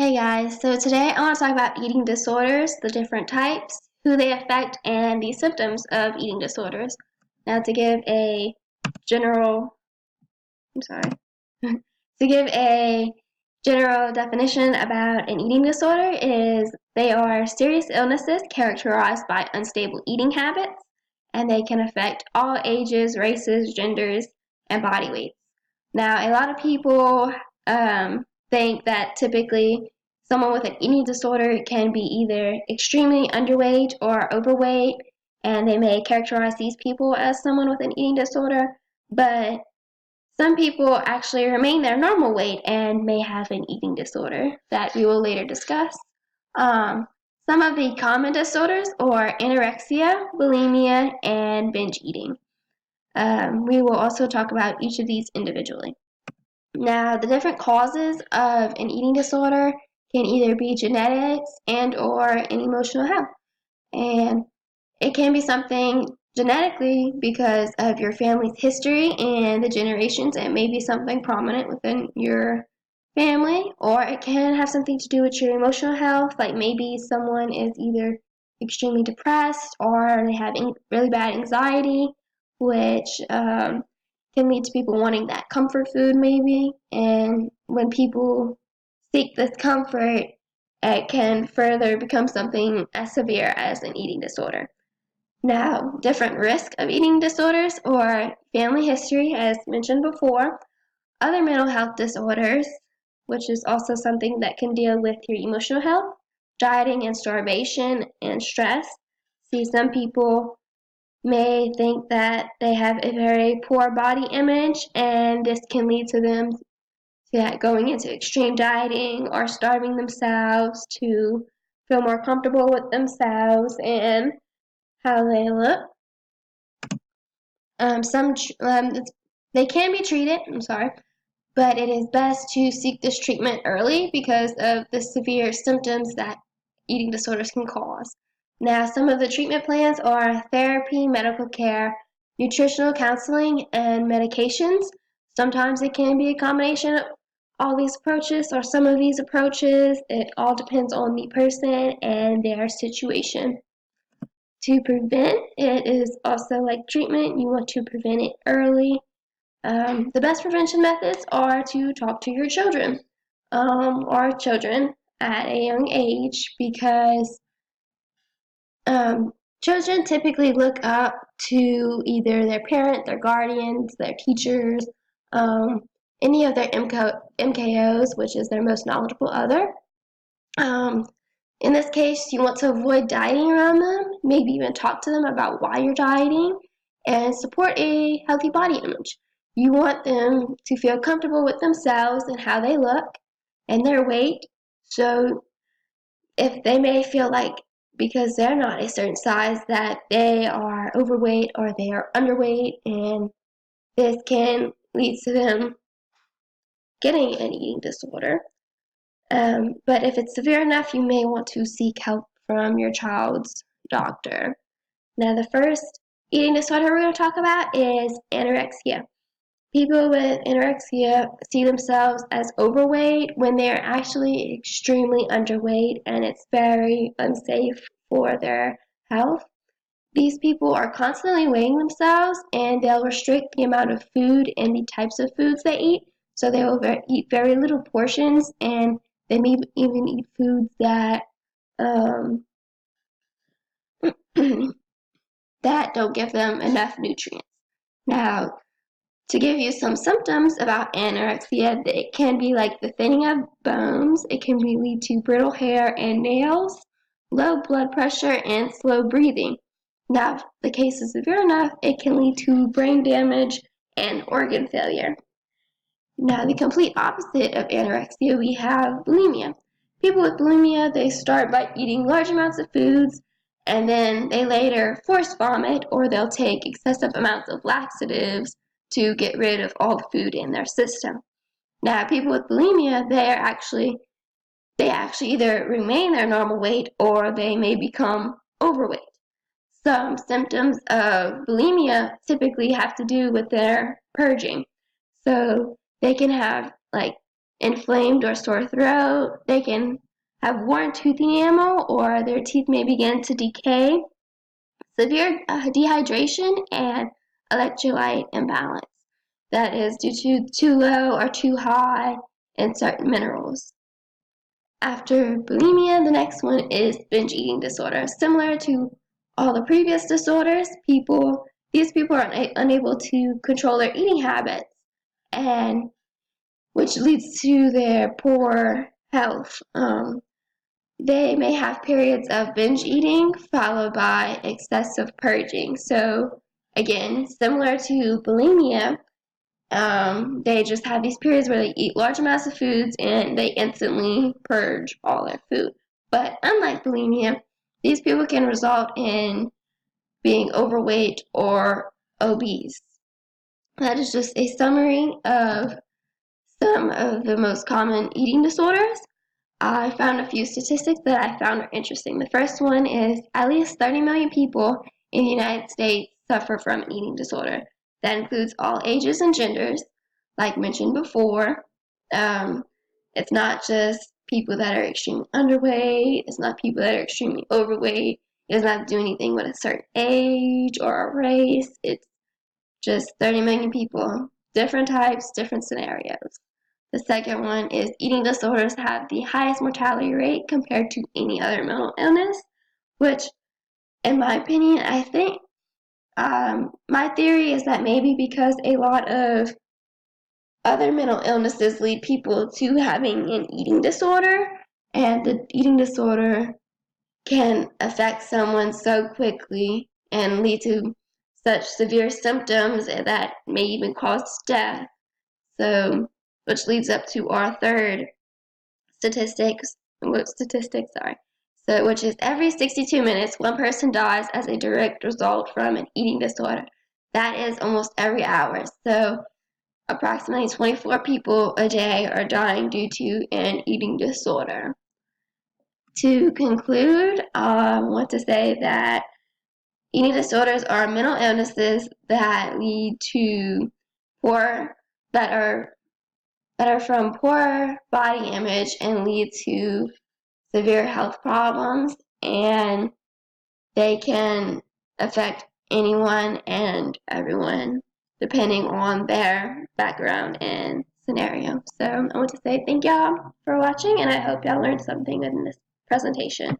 Hey guys, so today I want to talk about eating disorders, the different types, who they affect, and the symptoms of eating disorders. Now to give a general, I'm sorry, to give a general definition about an eating disorder is they are serious illnesses characterized by unstable eating habits, and they can affect all ages, races, genders, and body weights. Now, a lot of people think that typically someone with an eating disorder can be either extremely underweight or overweight, and they may characterize these people as someone with an eating disorder, but some people actually remain their normal weight and may have an eating disorder that we will later discuss. Some of the common disorders are anorexia, bulimia, and binge eating. We will also talk about each of these individually. Now, the different causes of an eating disorder can either be genetics and or an emotional health. And it can be something genetically because of your family's history and the generations. It may be something prominent within your family, or it can have something to do with your emotional health, like maybe someone is either extremely depressed or they have really bad anxiety, which can lead to people wanting that comfort food maybe. And when people seek this comfort, it can further become something as severe as an eating disorder. Now, different risk of eating disorders or family history, as mentioned before, other mental health disorders, which is also something that can deal with your emotional health, dieting and starvation and stress. See, some people may think that they have a very poor body image, and this can lead to them going into extreme dieting or starving themselves to feel more comfortable with themselves and how they look. They can be treated, but it is best to seek this treatment early because of the severe symptoms that eating disorders can cause. Now, some of the treatment plans are therapy, medical care, nutritional counseling, and medications. Sometimes it can be a combination of all these approaches or some of these approaches. It all depends on the person and their situation. To prevent, it is also like treatment. You want to prevent it early. The best prevention methods are to talk to your children or children at a young age because children typically look up to either their parent, their guardians, their teachers, any of their MKOs, which is their most knowledgeable other. In this case, you want to avoid dieting around them, maybe even talk to them about why you're dieting, and support a healthy body image. You want them to feel comfortable with themselves and how they look and their weight. So if they may feel like because they're not a certain size that they are overweight or they are underweight, and this can lead to them getting an eating disorder. But if it's severe enough, you may want to seek help from your child's doctor. Now, the first eating disorder we're going to talk about is anorexia. People with anorexia see themselves as overweight when they're actually extremely underweight, and it's very unsafe for their health. These people are constantly weighing themselves, and they'll restrict the amount of food and the types of foods they eat. So they will eat very little portions, and they may even eat foods that that don't give them enough nutrients. Now, to give you some symptoms about anorexia, it can be like the thinning of bones, it can lead to brittle hair and nails, low blood pressure, and slow breathing. Now, if the case is severe enough, it can lead to brain damage and organ failure. Now, the complete opposite of anorexia, we have bulimia. People with bulimia, they start by eating large amounts of foods, and then they later force vomit, or they'll take excessive amounts of laxatives to get rid of all the food in their system. Now, people with bulimia, they actually either remain their normal weight or they may become overweight. Some symptoms of bulimia typically have to do with their purging. So they can have like inflamed or sore throat. They can have worn tooth enamel, or their teeth may begin to decay. Severe dehydration and electrolyte imbalance. That is due to too low or too high in certain minerals. After bulimia, the next one is binge eating disorder. Similar to all the previous disorders, these people are unable to control their eating habits, and which leads to their poor health. They may have periods of binge eating followed by excessive purging. So again, similar to bulimia, they just have these periods where they eat large amounts of foods and they instantly purge all their food. But unlike bulimia, these people can result in being overweight or obese. That is just a summary of some of the most common eating disorders. I found a few statistics that I found are interesting. The first one is at least 30 million people in the United States suffer from an eating disorder. That includes all ages and genders, like mentioned before. It's not just people that are extremely underweight. It's not people that are extremely overweight. It does not do anything with a certain age or a race. It's just 30 million people, different types, different scenarios. The second one is eating disorders have the highest mortality rate compared to any other mental illness, which, in my opinion, I think, my theory is that maybe because a lot of other mental illnesses lead people to having an eating disorder, and the eating disorder can affect someone so quickly and lead to such severe symptoms that may even cause death. So, which leads up to our third statistic, So, which is every 62 minutes, one person dies as a direct result from an eating disorder. That is almost every hour. So, approximately 24 people a day are dying due to an eating disorder. To conclude, I want to say that eating disorders are mental illnesses that lead to that are from poor body image and lead to severe health problems, and they can affect anyone and everyone depending on their background and scenario. So I want to say thank y'all for watching, and I hope y'all learned something in this presentation.